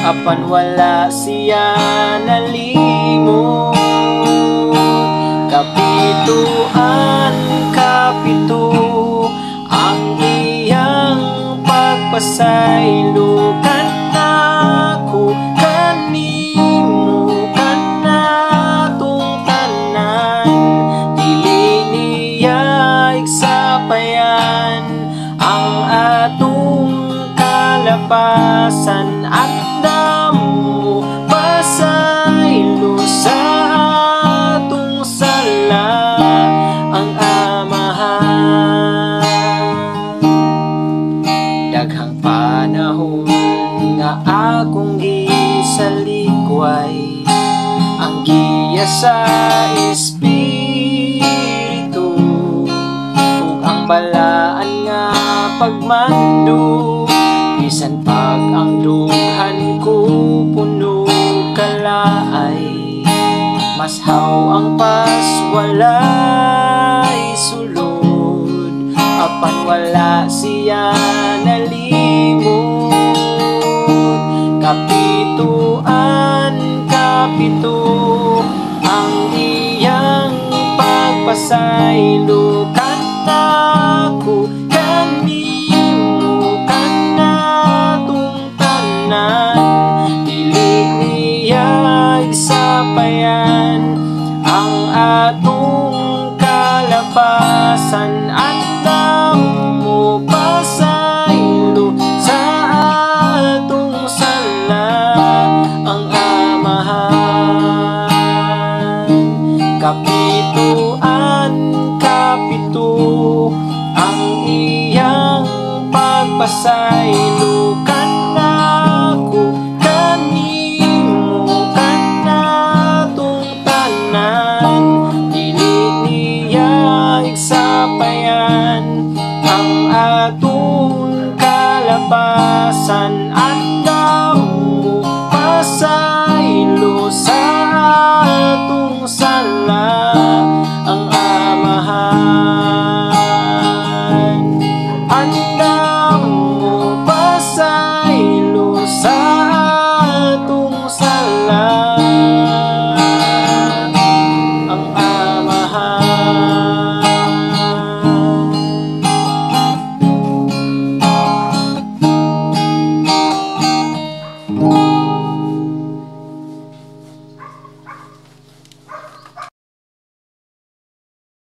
apan wala siya nalimot. Kapituan kapito ang iyang pagpasaylo, kanako kanimo kanatong tanan. Dili niya igsapayan ang atong kalapasan, at damo pasaylo sa atong sala ang Amahan. Daghang panahon nga akong gisalikway ang giya sa Espiritu, ug ang balaan nga pagmando. Bisan pag ang dughan ko puno kalaay, mashaw ang paswalay sulod, apan wala siya nalimot. Kapituan kapito ang iyang pagpasaylo, kanako kanimo kanatong tanan. Dili niya igsapayan ang atong kalapasan, at damo pasaylo sa atong sala ang Amahan. Kapituan kapito ang iyang pagpasaylo, kanako kanimo kanatong tanan. Dili niya igsapayan ang atong kalapasan,